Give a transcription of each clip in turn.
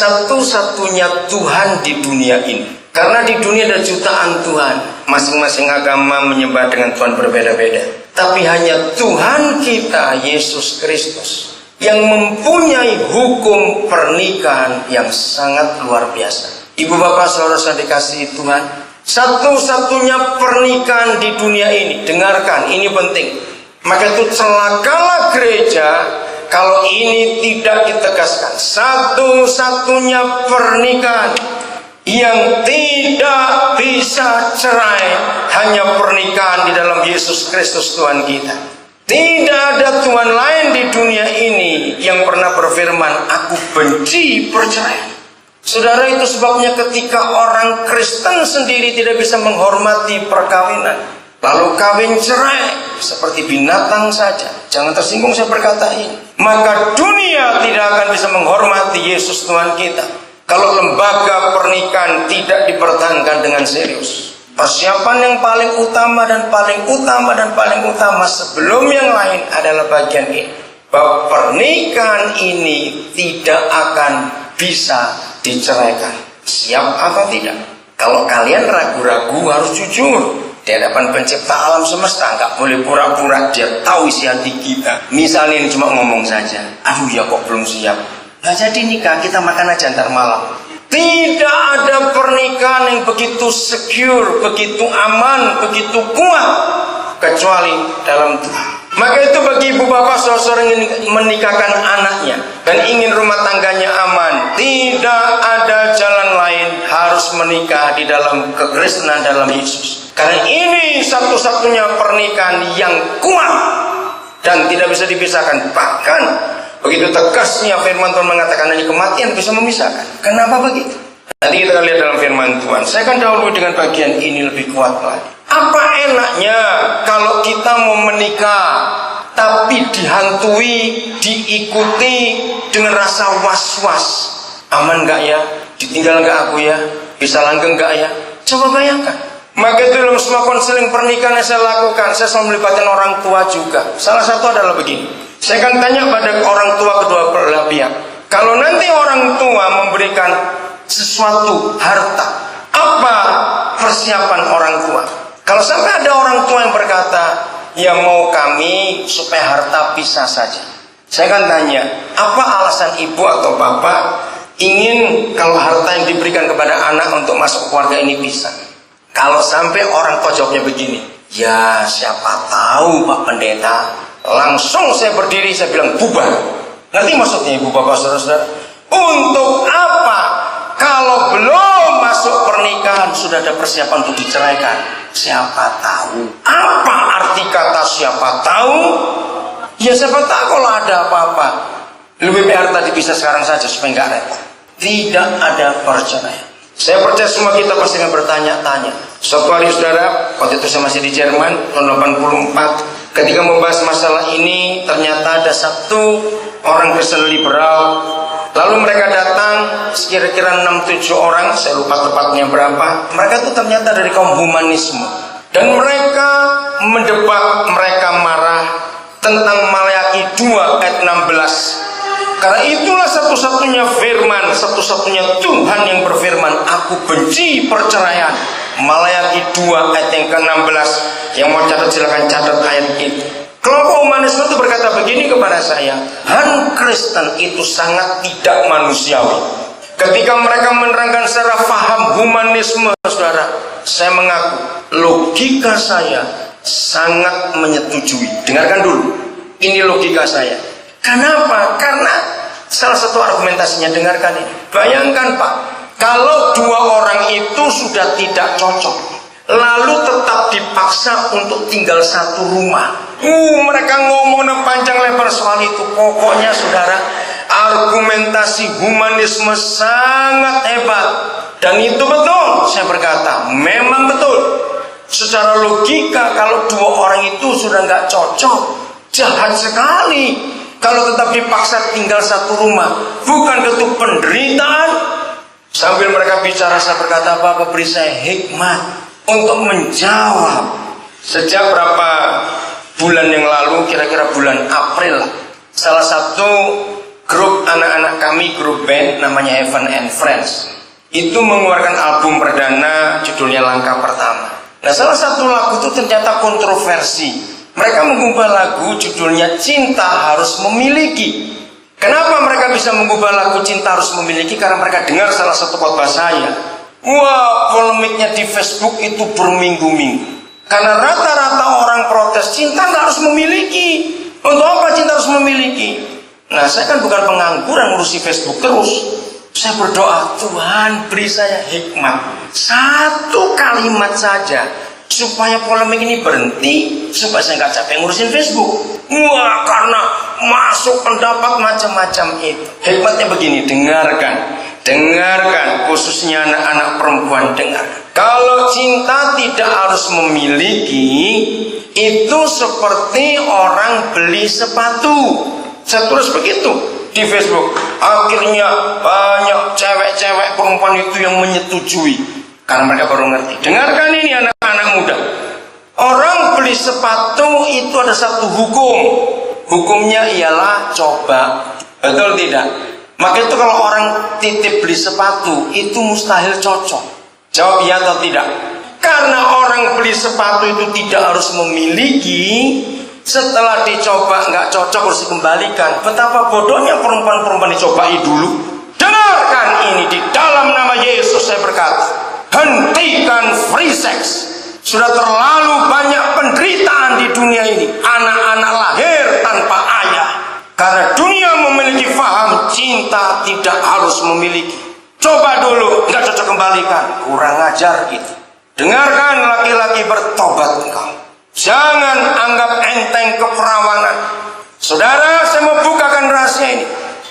satu-satunya Tuhan di dunia ini. Karena di dunia ada jutaan Tuhan, masing-masing agama menyembah dengan Tuhan berbeda-beda. Tapi hanya Tuhan kita, Yesus Kristus, yang mempunyai hukum pernikahan yang sangat luar biasa. Ibu bapak saudara dikasihi Tuhan, satu-satunya pernikahan di dunia ini, dengarkan, ini penting. Maka itu celakalah gereja kalau ini tidak ditegaskan. Satu-satunya pernikahan yang tidak bisa cerai hanya pernikahan di dalam Yesus Kristus Tuhan kita. Tidak ada Tuhan lain di dunia ini yang pernah berfirman, aku benci perceraian. Saudara, itu sebabnya ketika orang Kristen sendiri tidak bisa menghormati perkawinan, lalu kawin cerai seperti binatang saja. Jangan tersinggung saya berkata ini. Maka dunia tidak akan bisa menghormati Yesus Tuhan kita kalau lembaga pernikahan tidak dipertahankan dengan serius. Persiapan yang paling utama dan paling utama dan paling utama sebelum yang lain adalah bagian ini, bahwa pernikahan ini tidak akan bisa diceraikan. Siap atau tidak? Kalau kalian ragu-ragu, harus jujur di hadapan pencipta alam semesta. Nggak boleh pura-pura, dia tahu isi hati kita. Misalnya ini cuma ngomong saja, aduh ya kok belum siap, nggak jadi nikah, kita makan aja ntar malam. Tidak ada pernikahan yang begitu secure, begitu aman, begitu kuat kecuali dalam Tuhan. Maka itu bagi ibu bapak saudara yang ingin menikahkan anaknya dan ingin rumah tangganya aman, tidak ada jalan lain, harus menikah di dalam kekristenan dalam Yesus. Karena ini satu-satunya pernikahan yang kuat dan tidak bisa dipisahkan. Bahkan begitu tegasnya firman Tuhan mengatakan hanya kematian bisa memisahkan. Kenapa begitu? Nanti kita lihat dalam firman Tuhan. Saya akan dahului dengan bagian ini lebih kuat lagi. Apa enaknya kalau kita mau menikah tapi dihantui, diikuti dengan rasa was-was. Aman gak ya? Ditinggal gak aku ya? Bisa langgeng gak ya? Coba bayangkan. Maka itu dalam semua konseling pernikahan yang saya lakukan, saya selalu melibatkan orang tua juga. Salah satu adalah begini, saya akan tanya pada orang tua kedua belah pihak, kalau nanti orang tua memberikan sesuatu harta, apa persiapan orang tua? Kalau sampai ada orang tua yang berkata, ya mau kami supaya harta pisah saja, saya akan tanya, apa alasan ibu atau bapak ingin kalau harta yang diberikan kepada anak untuk masuk keluarga ini pisah? Kalau sampai orang tua jawabnya begini, ya siapa tahu Pak Pendeta, langsung saya berdiri, saya bilang bubar. Nanti maksudnya ibu bapak saudara-saudara, untuk apa kalau belum masuk pernikahan sudah ada persiapan untuk diceraikan? Siapa tahu. Apa arti kata siapa tahu? Ya siapa tahu kalau ada apa-apa. Lebih baik harta dipisah sekarang saja supaya nggak repot. Tidak ada perceraian. Saya percaya semua kita pasti akan bertanya-tanya. Suatu hari saudara, waktu itu saya masih di Jerman tahun 84, ketika membahas masalah ini, ternyata ada satu orang Kristen liberal. Lalu mereka datang sekira-kira 6-7 orang, saya lupa tepatnya berapa. Mereka itu ternyata dari kaum humanisme, dan mereka mendebat, mereka marah tentang Maleakhi 2 ayat 16. Karena itulah satu-satunya firman, satu-satunya Tuhan yang berfirman, aku benci perceraian. Maleakhi 2 ayat yang ke-16. Yang mau catat silakan catat ayat itu. Kelompok humanisme itu berkata begini kepada saya, Han Kristen itu sangat tidak manusiawi. Ketika mereka menerangkan secara faham humanisme, saudara, saya mengaku logika saya sangat menyetujui. Dengarkan dulu, ini logika saya. Kenapa? Karena salah satu argumentasinya, dengarkan ini. Bayangkan Pak, kalau dua orang itu sudah tidak cocok, lalu tetap dipaksa untuk tinggal satu rumah. Mereka ngomong panjang lebar soal itu. Pokoknya saudara, argumentasi humanisme sangat hebat. Dan itu betul, saya berkata, memang betul. Secara logika, kalau dua orang itu sudah nggak cocok, jahat sekali kalau tetap dipaksa tinggal satu rumah. Bukan itu penderitaan? Sambil mereka bicara, saya berkata, Bapak beri saya hikmat untuk menjawab. Sejak berapa bulan yang lalu, kira-kira bulan April, salah satu grup anak-anak kami, grup band namanya Heaven and Friends, itu mengeluarkan album perdana judulnya Langkah Pertama. Nah, salah satu lagu itu ternyata kontroversi. Mereka mengubah lagu judulnya Cinta Harus Memiliki. Kenapa mereka bisa mengubah lagu Cinta Harus Memiliki? Karena mereka dengar salah satu khotbah saya. Wah, polemiknya di Facebook itu berminggu-minggu. Karena rata-rata orang protes, cinta nggak harus memiliki. Untuk apa cinta harus memiliki? Nah, saya kan bukan pengangguran ngurusi Facebook terus. Saya berdoa, Tuhan beri saya hikmat. Satu kalimat saja supaya polemik ini berhenti, supaya saya nggak capek ngurusin Facebook. Wah, karena masuk pendapat macam-macam itu. Hikmatnya begini, dengarkan, khususnya anak-anak perempuan dengar. Kalau cinta tidak harus memiliki, itu seperti orang beli sepatu. Saya tulis begitu di Facebook. Akhirnya banyak cewek-cewek perempuan itu yang menyetujui, karena mereka baru ngerti. Dengarkan ini anak-anak muda. Orang beli sepatu itu ada satu hukum. Hukumnya ialah coba. Betul tidak? Maka itu kalau orang titip beli sepatu, itu mustahil cocok. Jawab iya atau tidak? Karena orang beli sepatu itu tidak harus memiliki. Setelah dicoba nggak cocok harus dikembalikan. Betapa bodohnya perempuan-perempuan dicobai dulu. Dengarkan ini, di dalam nama Yesus saya berkata, hentikan free sex. Sudah terlalu banyak penderitaan di dunia ini. Anak-anak lahir tanpa ayah. Karena dunia memiliki faham cinta tidak harus memiliki. Coba dulu, nggak cocok kembalikan. Kurang ajar gitu. Dengarkan laki-laki, bertobat engkau. Jangan anggap enteng keperawanan. Saudara, saya mau bukakan rahasia ini.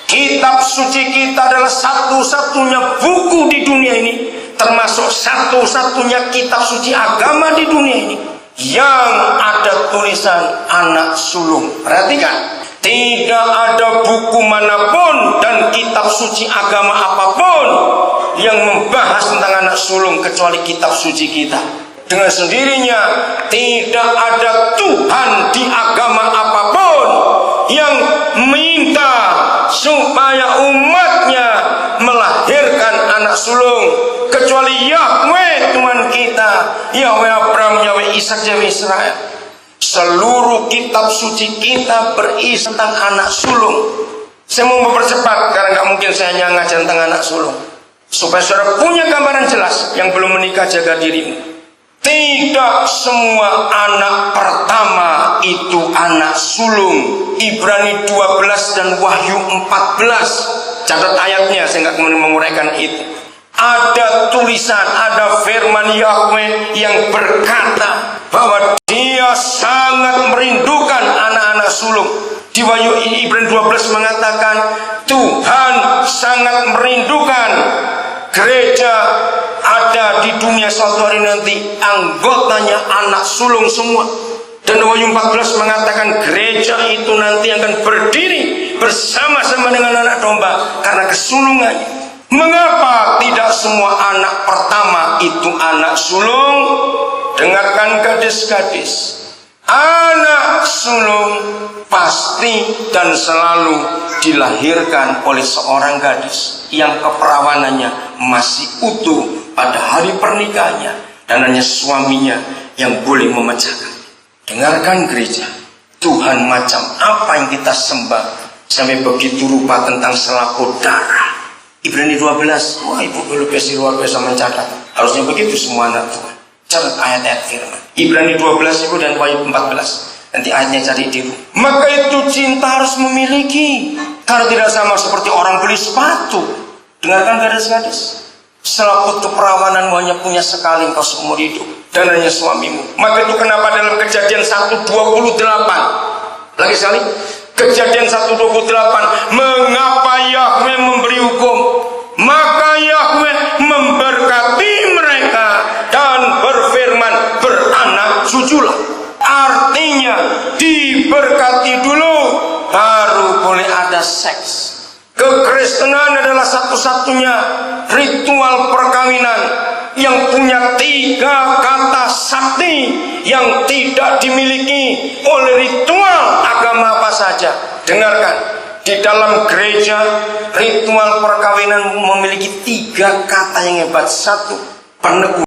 Kitab suci kita adalah satu-satunya buku di dunia ini, termasuk satu-satunya kitab suci agama di dunia ini yang ada tulisan anak sulung. Perhatikan, tidak ada buku manapun dan kitab suci agama apapun yang membahas tentang anak sulung kecuali kitab suci kita. Dengan sendirinya tidak ada Tuhan di agama apapun yang minta supaya umatnya melahirkan anak sulung kecuali Yahweh Tuhan kita, Yahweh Abraham, Yahweh Ishak, Yahweh Israel. Seluruh kitab suci kita berisi tentang anak sulung. Saya mau mempercepat karena nggak mungkin saya hanya ngajar tentang anak sulung, supaya saudara punya gambaran jelas. Yang belum menikah, jaga dirimu. Tidak semua anak pertama itu anak sulung. Ibrani 12 dan Wahyu 14. Catat ayatnya, saya nggak kemudian menguraikan itu. Ada tulisan, ada firman Yahweh yang berkata bahwa Dia sangat merindukan anak-anak sulung. Di Wahyu ini Ibrani 12 mengatakan Tuhan sangat merindukan gereja ada di dunia suatu hari nanti, anggotanya anak sulung semua. Dan Wahyu 14 mengatakan gereja itu nanti akan berdiri bersama-sama dengan anak domba karena kesulungannya. Mengapa tidak semua anak pertama itu anak sulung? Dengarkan gadis-gadis, anak sulung pasti dan selalu dilahirkan oleh seorang gadis yang keperawanannya masih utuh pada hari pernikahannya, dan hanya suaminya yang boleh memecahkan. Dengarkan gereja, Tuhan macam apa yang kita sembah sampai begitu rupa tentang selaput darah. Ibrani 12, wah ibu Belupesi luar biasa mencatat. Harusnya begitu semua anak Tuhan. Catat ayat-ayat firman Ibrani 12 ibu dan Wahyu 14. Nanti ayatnya cari dulu. Maka itu cinta harus memiliki, karena tidak sama seperti orang beli sepatu. Dengarkan gadis-gadis, selaput keperawananmu hanya punya sekali engkau seumur hidup, dan hanya suamimu. Maka itu kenapa dalam Kejadian 1:28 lagi sekali, Kejadian 1:28, mengapa Yahweh memberi hukum? Maka Yahweh memberkati mereka dan berfirman, beranak cuculah. Artinya diberkati dulu baru boleh ada seks. Kekristenan adalah satu-satunya ritual perkawinan yang punya 3 kata sakti yang tidak dimiliki oleh ritual agama apa saja. Dengarkan, Di dalam gereja, ritual perkawinan memiliki 3 kata yang hebat. 1, peneguh.